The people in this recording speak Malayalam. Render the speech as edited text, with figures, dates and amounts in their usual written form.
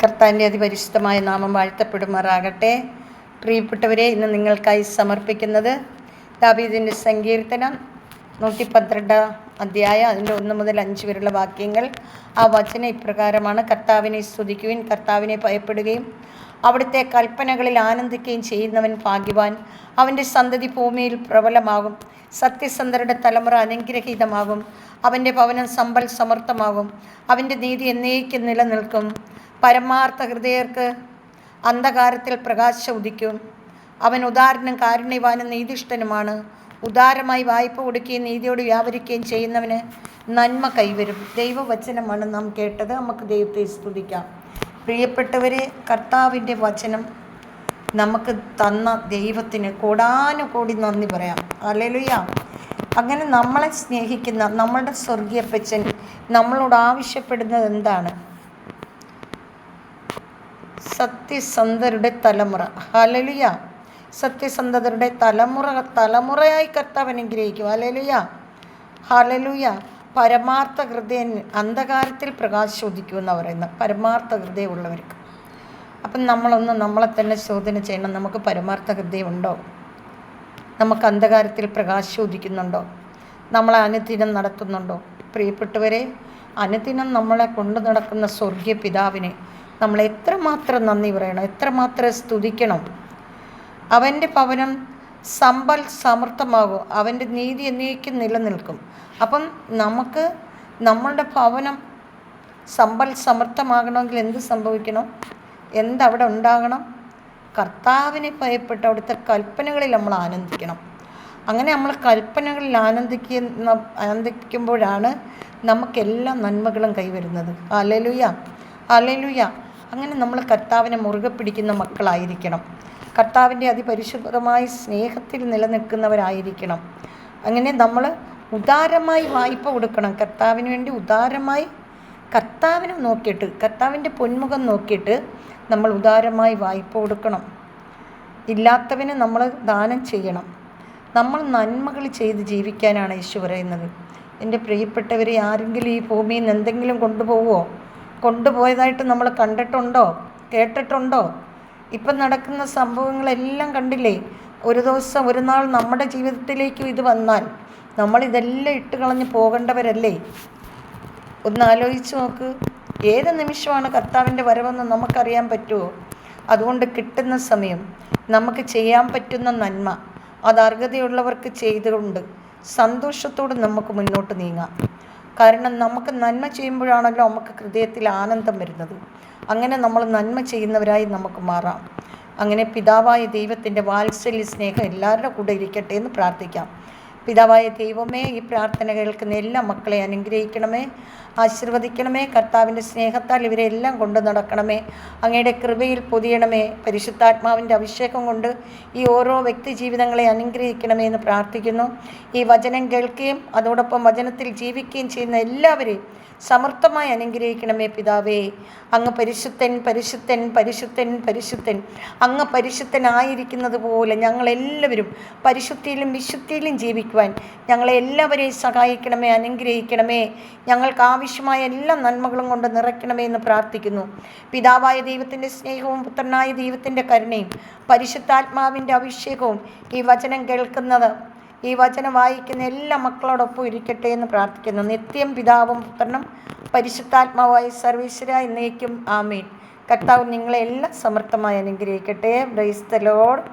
കർത്താവിൻ്റെ അതിപരിശുദ്ധമായ നാമം വാഴ്ത്തപ്പെടുമാറാകട്ടെ. പ്രിയപ്പെട്ടവരെ, ഇന്ന് നിങ്ങൾക്കായി സമർപ്പിക്കുന്നത് ദാവീദിൻ്റെ സങ്കീർത്തനം 112 അധ്യായം അതിൻ്റെ 1 മുതൽ 5 വരെയുള്ള വാക്യങ്ങൾ. ആ വചനം ഇപ്രകാരമാണ്: കർത്താവിനെ സ്തുതിക്കുവിൻ, കർത്താവിനെ ഭയപ്പെടുകയും അവിടുത്തെ കൽപ്പനകളിൽ ആനന്ദിക്കുകയും ചെയ്യുന്നവൻ ഭാഗ്യവാൻ. അവൻ്റെ സന്തതി ഭൂമിയിൽ പ്രബലമാകും, സത്യസന്ധരുടെ തലമുറ അനുഗ്രഹീതമാകും. അവൻ്റെ ഭവനം സമ്പൽ സമൃദ്ധമാകും, അവൻ്റെ നീതി എന്നേക്കും നിലനിൽക്കും. പരമാർത്ഥ ഹൃദയർക്ക് അന്ധകാരത്തിൽ പ്രകാശം ഉദിക്കും. അവൻ ഉദാരനും കാരുണ്യവാനും നീതിഷ്ഠനുമാണ്. ഉദാരമായി വായ്പ കൊടുക്കുകയും നീതിയോട് വ്യാപരിക്കുകയും ചെയ്യുന്നവന് നന്മ കൈവരും. ദൈവവചനമാണ് നാം കേട്ടത്. നമുക്ക് ദൈവത്തെ സ്തുതിക്കാം. പ്രിയപ്പെട്ടവരെ, കർത്താവിൻ്റെ വചനം നമുക്ക് തന്ന ദൈവത്തിന് കോടാനുകോടി നന്ദി പറയാം. ഹല്ലേലൂയ. അങ്ങനെ നമ്മളെ സ്നേഹിക്കുന്ന നമ്മളുടെ സ്വർഗീയപ്പച്ചൻ നമ്മളോട് ആവശ്യപ്പെടുന്നത് എന്താണ്? സത്യസന്ധരുടെ തലമുറ. ഹല്ലേലൂയ. സത്യസന്ധരുടെ തലമുറയായി കർത്താവ് അനുഗ്രഹിക്കും. Hallelujah, hallelujah. പരമാർത്ഥ ഹൃദയൻ അന്ധകാരത്തിൽ പ്രകാശം ഉദിക്കുമെന്ന് പറയുന്നത് പരമാർത്ഥ ഹൃദയമുള്ളവർക്ക്. അപ്പം നമ്മളെ തന്നെ ശോധന ചെയ്യണം. നമുക്ക് പരമാർത്ഥ ഹൃദയമുണ്ടോ? നമുക്ക് അന്ധകാരത്തിൽ പ്രകാശം ഉദിക്കുന്നുണ്ടോ? നമ്മളെ അനുദിനം നടത്തുന്നുണ്ടോ? പ്രിയപ്പെട്ടവരെ, അനുദിനം നമ്മളെ കൊണ്ടു നടക്കുന്ന സ്വർഗീയ പിതാവിനെ നമ്മൾ എത്രമാത്രം നന്ദി പറയണം, എത്രമാത്രം സ്തുതിക്കണം. അവൻ്റെ ഭവനം സമ്പൽ സമൃദ്ധമാകും, അവൻ്റെ നീതി എന്നേക്കും നിലനിൽക്കും. അപ്പം നമുക്ക് നമ്മളുടെ ഭവനം സമ്പൽ സമൃദ്ധമാകണമെങ്കിൽ എന്ത് സംഭവിക്കണം? എന്തവിടെ ഉണ്ടാകണം? കർത്താവിനെ ഭയപ്പെട്ട് അവിടുത്തെ കൽപ്പനകളിൽ നമ്മൾ ആനന്ദിക്കണം. അങ്ങനെ നമ്മൾ കൽപ്പനകളിൽ ആനന്ദിക്കുമ്പോഴാണ് നമുക്കെല്ലാ നന്മകളും കൈവരുന്നത്. Hallelujah, hallelujah. അങ്ങനെ നമ്മൾ കർത്താവിനെ മുറുകെ പിടിക്കുന്ന മക്കളായിരിക്കണം. കർത്താവിൻ്റെ അതിപരിശുദ്ധമായ സ്നേഹത്തിൽ നിലനിൽക്കുന്നവരായിരിക്കണം. അങ്ങനെ നമ്മൾ ഉദാരമായി വായ്പ കൊടുക്കണം. കർത്താവിന് വേണ്ടി ഉദാരമായി കർത്താവിനെ നോക്കിയിട്ട്, കർത്താവിൻ്റെ പൊന്മുഖം നോക്കിയിട്ട് നമ്മൾ ഉദാരമായി വായ്പ കൊടുക്കണം. ഇല്ലാത്തവന് നമ്മൾ ദാനം ചെയ്യണം. നമ്മൾ നന്മകൾ ചെയ്ത് ജീവിക്കാനാണ് യേശു പറയുന്നത്. എൻ്റെ പ്രിയപ്പെട്ടവരെ, ആരെങ്കിലും ഈ ഭൂമിയിൽ നിന്ന് എന്തെങ്കിലും കൊണ്ടുപോയതായിട്ട് നമ്മൾ കണ്ടിട്ടുണ്ടോ? കേട്ടിട്ടുണ്ടോ? ഇപ്പം നടക്കുന്ന സംഭവങ്ങളെല്ലാം കണ്ടില്ലേ? ഒരു ദിവസം ഒരു നാൾ നമ്മുടെ ജീവിതത്തിലേക്കും ഇത് വന്നാൽ നമ്മളിതെല്ലാം ഇട്ട് കളഞ്ഞ് പോകേണ്ടവരല്ലേ? ഒന്ന് ആലോചിച്ച് നോക്ക്. ഏത് നിമിഷമാണ് കർത്താവിൻ്റെ വരവെന്ന് നമുക്കറിയാൻ പറ്റുമോ? അതുകൊണ്ട് കിട്ടുന്ന സമയം നമുക്ക് ചെയ്യാൻ പറ്റുന്ന നന്മ അത് അർഹതയുള്ളവർക്ക് ചെയ്തുകൊണ്ട് സന്തോഷത്തോടെ നമുക്ക് മുന്നോട്ട് നീങ്ങാം. കാരണം നമുക്ക് നന്മ ചെയ്യുമ്പോഴാണല്ലോ നമുക്ക് ഹൃദയത്തിൽ ആനന്ദം വരുന്നത്. അങ്ങനെ നമ്മൾ നന്മ ചെയ്യുന്നവരായി നമുക്ക് മാറാം. അങ്ങനെ പിതാവായ ദൈവത്തിൻ്റെ വാത്സല്യ സ്നേഹം എല്ലാവരുടെ കൂടെ ഇരിക്കട്ടെ എന്ന് പ്രാർത്ഥിക്കാം. പിതാവായ ദൈവമേ, ഈ പ്രാർത്ഥന കേൾക്കുന്ന എല്ലാ മക്കളെ അനുഗ്രഹിക്കണമേ, ആശീർവദിക്കണമേ. കർത്താവിൻ്റെ സ്നേഹത്താൽ ഇവരെ എല്ലാം കൊണ്ട് നടക്കണമേ. അങ്ങയുടെ കൃപയിൽ പൊതിയണമേ. പരിശുദ്ധാത്മാവിൻ്റെ അഭിഷേകം കൊണ്ട് ഈ ഓരോ വ്യക്തി ജീവിതങ്ങളെ അനുഗ്രഹിക്കണമേ എന്ന് പ്രാർത്ഥിക്കുന്നു. ഈ വചനം കേൾക്കുകയും അതോടൊപ്പം വചനത്തിൽ ജീവിക്കുകയും ചെയ്യുന്ന എല്ലാവരെയും സമർത്ഥമായി അനുഗ്രഹിക്കണമേ പിതാവേ. അങ്ങ് പരിശുദ്ധൻ, പരിശുദ്ധൻ, പരിശുദ്ധൻ, പരിശുദ്ധൻ. അങ്ങ് പരിശുദ്ധനായിരിക്കുന്നത് പോലെ ഞങ്ങളെല്ലാവരും പരിശുദ്ധിയിലും വിശുദ്ധിയിലും ജീവിക്കുവാൻ ഞങ്ങളെ എല്ലാവരെയും സഹായിക്കണമേ, അനുഗ്രഹിക്കണമേ. ഞങ്ങൾക്ക് ആവശ്യമായ എല്ലാ നന്മകളും കൊണ്ട് നിറയ്ക്കണമേ എന്ന് പ്രാർത്ഥിക്കുന്നു. പിതാവായ ദൈവത്തിൻ്റെ സ്നേഹവും പുത്രനായ ദൈവത്തിൻ്റെ കരുണയും പരിശുദ്ധാത്മാവിൻ്റെ അഭിഷേകവും ഈ വചനം കേൾക്കുന്നത്, ഈ വചനം വായിക്കുന്ന എല്ലാ മക്കളോടൊപ്പം ഇരിക്കട്ടെ എന്ന് പ്രാർത്ഥിക്കുന്നു. നിത്യം പിതാവും പുത്രനും പരിശുദ്ധാത്മാവായ സർവീശ്വരായി എന്നേക്കും ആമേൻ. കർത്താവ് നിങ്ങളെ എല്ലാം സമർത്ഥമായി അനുഗ്രഹിക്കട്ടെ. Praise the Lord.